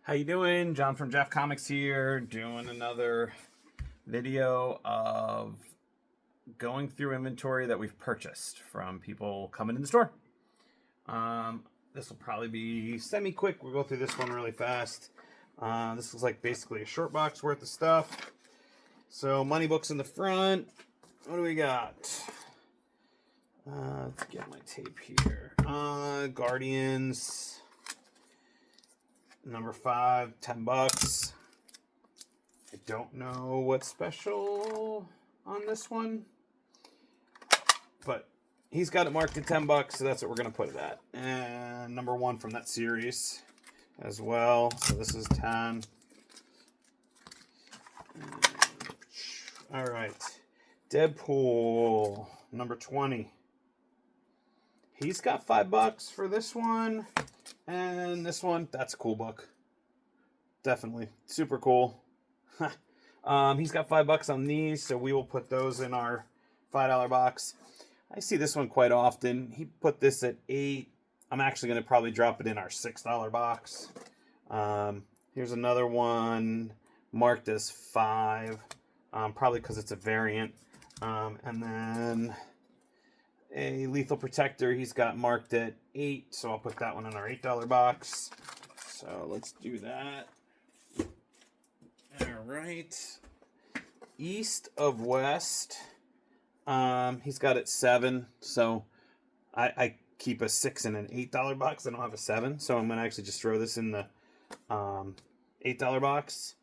How you doing? John from JAF Comics here, doing another video of going through inventory that we've purchased from people coming in the store. This will probably be semi-quick. We'll go through this one really fast. This looks like basically a short box worth of stuff. So money books in the front. What do we got? Let's get my tape here. Guardians. Number 5, $10. I don't know what's special on this one, but he's got it marked at $10, so that's what we're gonna put it at. And number 1 from that series as well. So this is 10. All right, Deadpool number 20. He's got $5 for this one. And this one, that's a cool book. Definitely. Super cool. He's got $5 on these, so we will put those in our $5 box. I see this one quite often. He put this at $8. I'm actually going to probably drop it in our $6 box. Here's another one marked as 5, probably because it's a variant. And then a Lethal Protector, he's got marked at 8, so I'll put that one in our $8 box. So let's do that. All right. East of West, he's got it 7, so I keep a 6 in an $8 box. I don't have a 7, so I'm going to actually just throw this in the $8 box.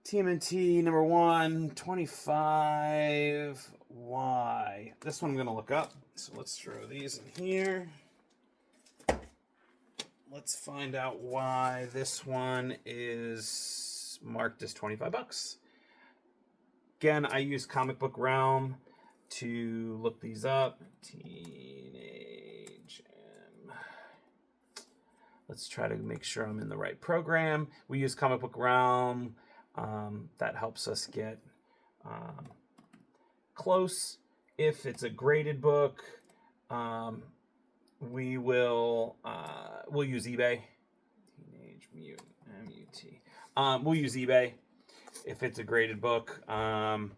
TMNT number 1, 25. Why? This one I'm going to look up. So let's throw these in here. Let's find out why this one is marked as $25. Again, I use Comic Book Realm to look these up. Teenage M. Let's try to make sure I'm in the right program. We use Comic Book Realm. That helps us get close. If it's a graded book, we'll use eBay. Teenage Mutant M-U-T. We'll use eBay if it's a graded book, and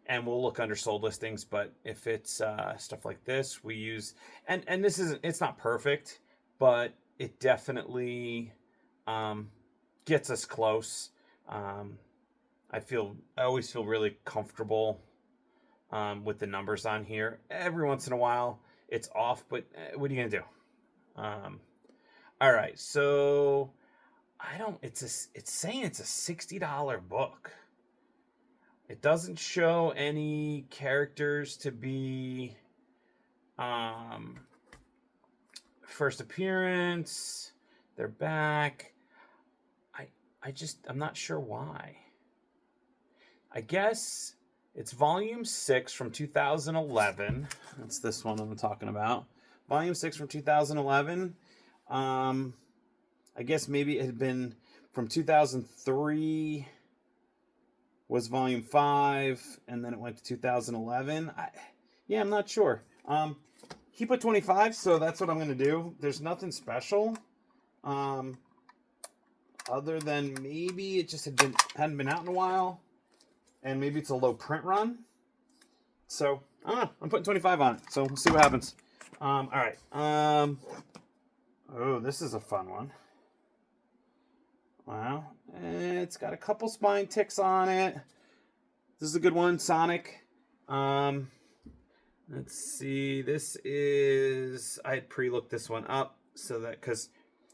we'll look under sold listings. But if it's stuff like this, we use and this isn't. It's not perfect, but it definitely gets us close. I always feel really comfortable with the numbers on here. Every once in a while it's off, but what are you gonna do? All right, so it's saying it's a $60 book. It doesn't show any characters to be first appearance. They're back. I'm not sure why. I guess it's volume 6 from 2011. That's this one I'm talking about. Volume 6 from 2011. I guess maybe it had been from 2003 was volume 5, and then it went to 2011. I'm not sure. He put 25, so that's what I'm going to do. There's nothing special. Other than maybe it just hadn't been out in a while, and maybe it's a low print run. So I don't know. I'm putting 25 on it, so we'll see what happens. All right. Oh, this is a fun one. Wow, it's got a couple spine ticks on it. This is a good one, Sonic. Let's see. This is I had pre-looked this one up so that because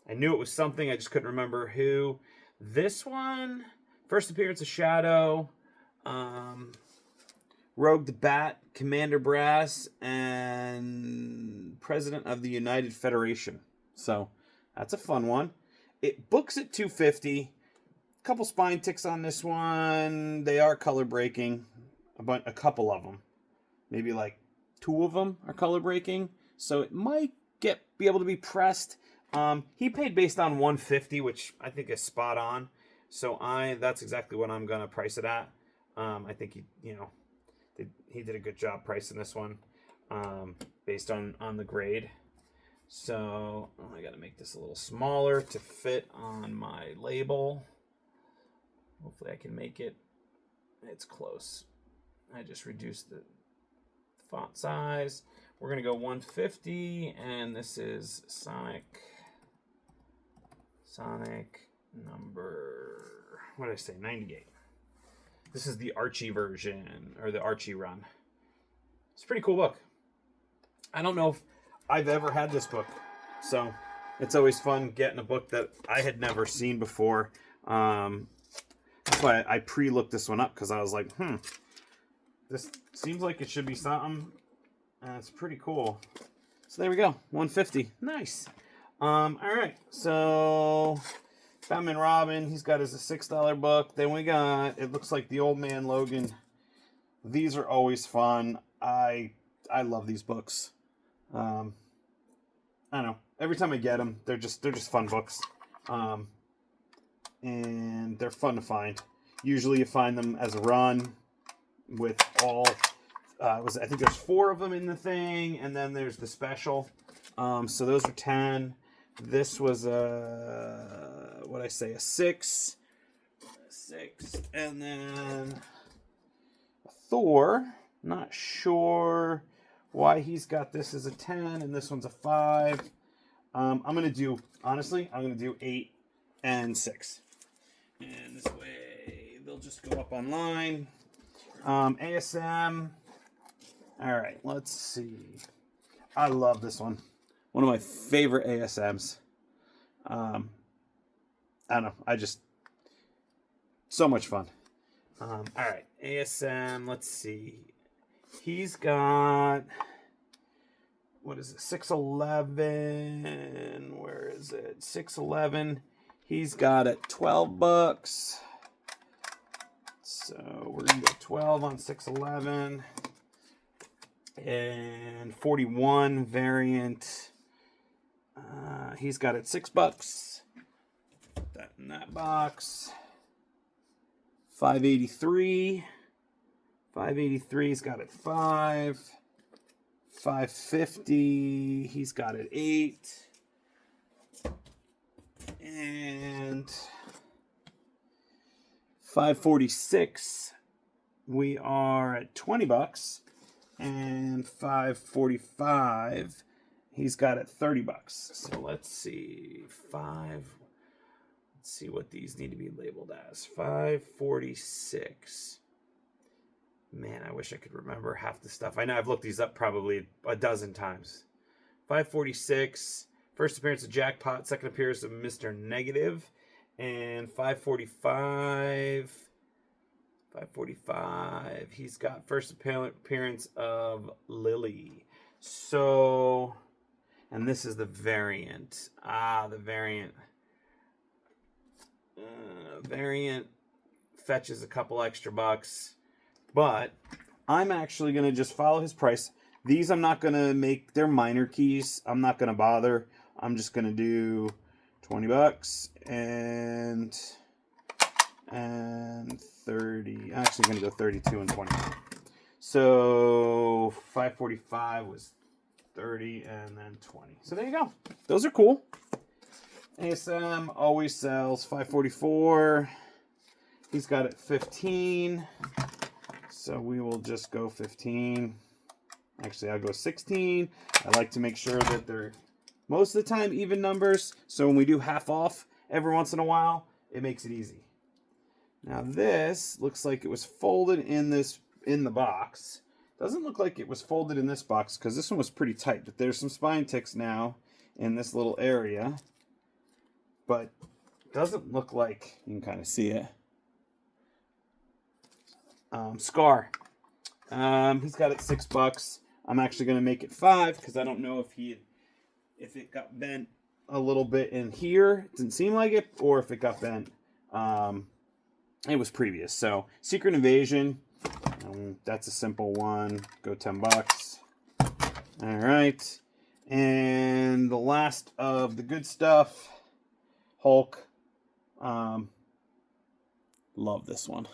I knew it was something, I just couldn't remember who. This one, first appearance of Shadow, Rogue the Bat, Commander Brass, and President of the United Federation. So that's a fun one. It books at $250. A couple spine ticks on this one. They are color breaking. A couple of them, maybe like 2 of them are color breaking. So it might be able to be pressed. He paid based on $150, which I think is spot on. So that's exactly what I'm gonna price it at. I think he did a good job pricing this one based on the grade. So I got to make this a little smaller to fit on my label. Hopefully I can make it. It's close. I just reduced the font size. We're going to go 150, and this is Sonic number, what did I say, 98. This is the Archie version, or the Archie run. It's a pretty cool book. I don't know if I've ever had this book, so it's always fun getting a book that I had never seen before. That's why I pre-looked this one up, because I was like, this seems like it should be something, and it's pretty cool. So there we go, 150. Nice. All right, so Batman Robin, he's got his $6 book. Then we got, it looks like the Old Man Logan. These are always fun. I love these books. I don't know. Every time I get them, they're just fun books. And they're fun to find. Usually you find them as a run with all, I think there's 4 of them in the thing, and then there's the special. So those are 10. This was what'd I say, a 6. And then a Thor. Not sure why he's got this as a 10 and this one's a 5. I'm going to do, honestly, I'm going to do 8 and 6. And this way, they'll just go up online. ASM. All right, let's see. I love this one. One of my favorite ASMs. I don't know. So much fun. All right, ASM. Let's see. He's got, what is it? 611. Where is it? 611. He's got it $12. So we're gonna go 12 on 611. And 41 variant. He's got it $6. Put that in that box. 583. 583's got it 5. 550. He's got it 8. And 546. We are at $20. And 545. He's got it $30. So let's see. Let's see what these need to be labeled as. 546. Man, I wish I could remember half the stuff. I know I've looked these up probably a dozen times. 546. First appearance of Jackpot. Second appearance of Mr. Negative. And 545. 545. He's got first appearance of Lily. So, and this is the variant. The variant. Variant fetches a couple extra bucks. But I'm actually going to just follow his price. These I'm not going to make, they're minor keys. I'm not going to bother. I'm just going to do $20 and 30. I'm actually going to go 32 and 20. So 545 was 30 and then 20. So there you go. Those are cool. ASM always sells 544. He's got it 15. So we will just go 15. Actually, I'll go 16. I like to make sure that they're most of the time even numbers. So when we do half off every once in a while, it makes it easy. Now this looks like it was folded in the box. Doesn't look like it was folded in this box because this one was pretty tight. But there's some spine ticks now in this little area. But doesn't look like, you can kind of see it. Scar. He's got it $6. I'm actually going to make it 5 because I don't know if it got bent a little bit in here. It didn't seem like it, or if it got bent. It was previous. So Secret Invasion. That's a simple one. Go $10. All right. And the last of the good stuff, Hulk. Love this one.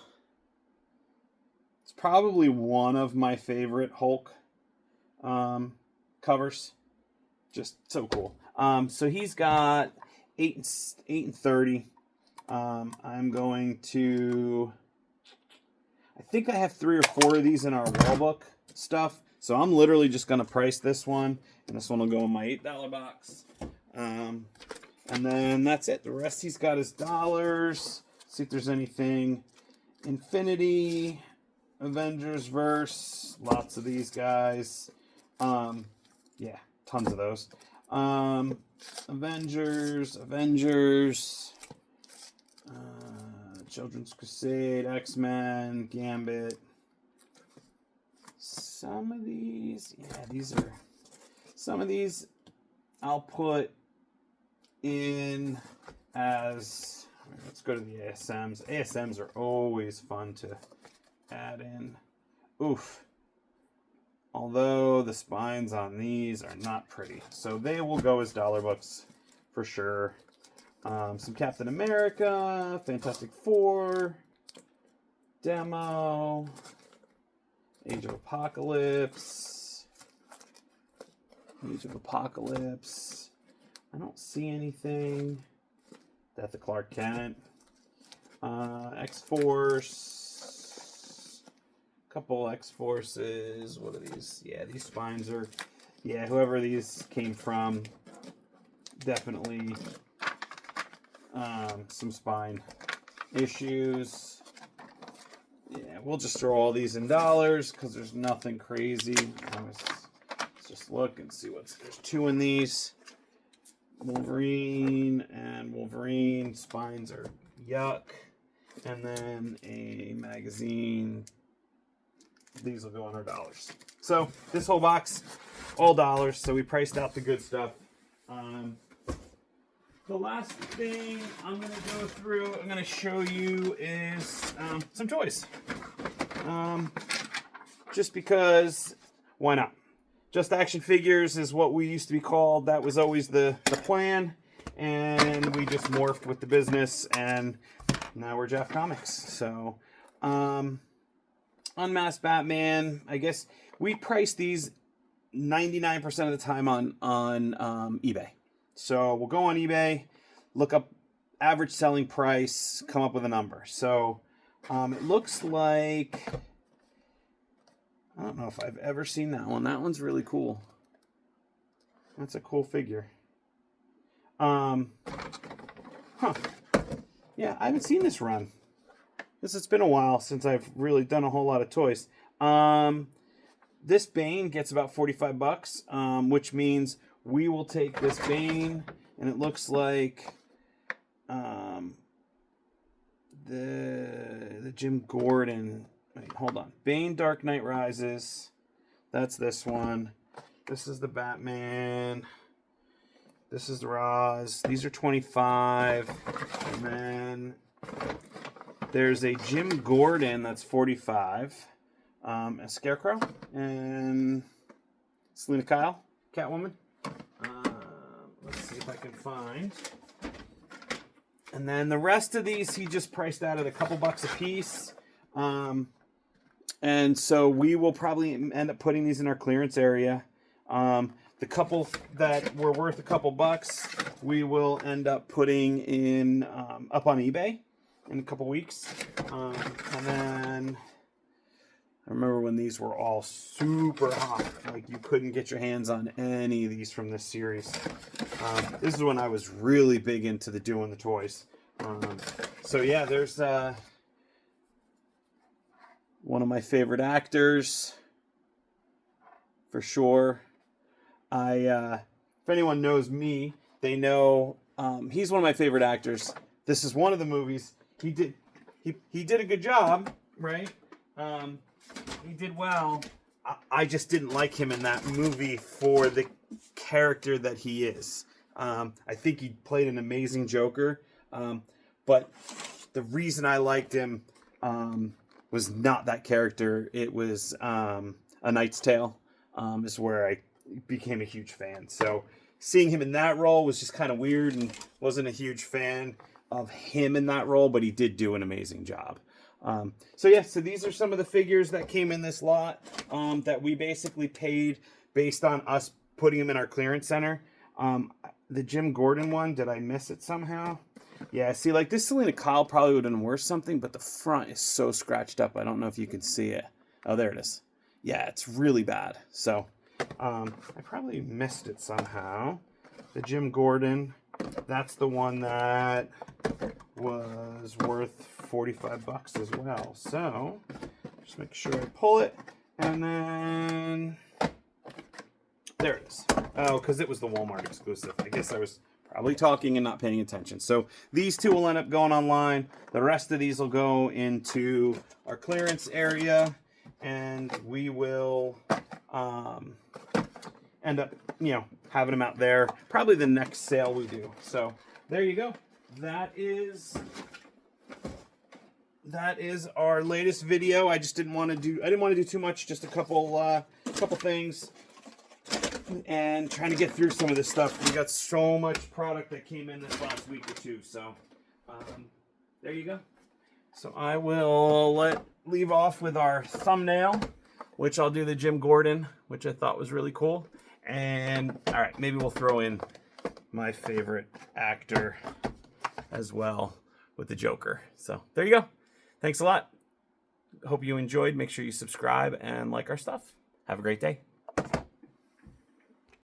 It's probably one of my favorite Hulk covers. just so cool. So he's got 8 and 30. I'm going to, I think I have 3 or 4 of these in our wall book stuff. So I'm literally just going to price this one, and this one will go in my $8 box. And then that's it. The rest he's got is dollars. See if there's anything. Infinity, Avengers Verse, lots of these guys. Yeah, tons of those. Avengers, Children's Crusade, X-Men, Gambit. Some of these, yeah, some of these I'll put in as, let's go to the ASMs. ASMs are always fun to add in. Oof. Although the spines on these are not pretty. So they will go as dollar books for sure. Some Captain America, Fantastic Four, Demo, Age of Apocalypse. I don't see anything. Death of Clark Kent. X-Force. Couple X-Forces. What are these? Yeah, these spines are... Yeah, whoever these came from, definitely some spine issues. Yeah, we'll just throw all these in dollars because there's nothing crazy. Let's just look and see what's... There's 2 in these. Wolverine and Wolverine. Spines are yuck. And then a magazine. These will go on our dollars. So this whole box, all dollars. So we priced out the good stuff. The last thing I'm going to go through, I'm going to show you is some toys. Just because, why not? Just Action Figures is what we used to be called. That was always the plan. And we just morphed with the business. And now we're JAF Comics. So, Unmasked Batman, I guess we price these 99% of the time on eBay. So we'll go on eBay, look up average selling price, come up with a number. So it looks like, I don't know if I've ever seen that one. That one's really cool. That's a cool figure. Yeah, I haven't seen this run. It's been a while since I've really done a whole lot of toys. This Bane gets about $45, which means we will take this Bane, and it looks like the Jim Gordon. Wait, hold on. Bane Dark Knight Rises. That's this one. This is the Batman. This is the Roz. These are 25. And then there's a Jim Gordon that's 45. A Scarecrow. And Selena Kyle, Catwoman. Let's see if I can find. And then the rest of these he just priced out at a couple bucks a piece. And so we will probably end up putting these in our clearance area. The couple that were worth a couple bucks, we will end up putting in up on eBay in a couple weeks. And then I remember when these were all super hot. Like you couldn't get your hands on any of these from this series. This is when I was really big into doing the toys. So yeah, there's one of my favorite actors for sure. If anyone knows me, they know he's one of my favorite actors. This is one of the movies he did a good job, right? He did well. I just didn't like him in that movie for the character that he is. I think he played an amazing Joker, but the reason I liked him was not that character. It was A Knight's Tale is where I became a huge fan. So seeing him in that role was just kind of weird, and wasn't a huge fan of him in that role, but he did do an amazing job. So these are some of the figures that came in this lot that we basically paid based on us putting them in our clearance center. The Jim Gordon one, did I miss it somehow? Yeah, see, like this Selena Kyle probably would have been worth something, but the front is so scratched up. I don't know if you can see it. Oh, there it is. Yeah, it's really bad. So I probably missed it somehow. The Jim Gordon, that's the one that was worth 45 bucks as well. So just make sure I pull it, and then there it is. Oh, because it was the Walmart exclusive. I guess I was probably talking and not paying attention. So these two will end up going online. The rest of these will go into our clearance area, and we will end up, you know, having them out there. Probably the next sale we do. So there you go. That is our latest video. I just didn't want to do too much. Just a couple things, and trying to get through some of this stuff. We got so much product that came in this last week or two. So there you go. So I will leave off with our thumbnail, which I'll do the Jim Gordon, which I thought was really cool. And all right, maybe we'll throw in my favorite actor as well with the Joker. So there you go. Thanks a lot. Hope you enjoyed. Make sure you subscribe and like our stuff. Have a great day.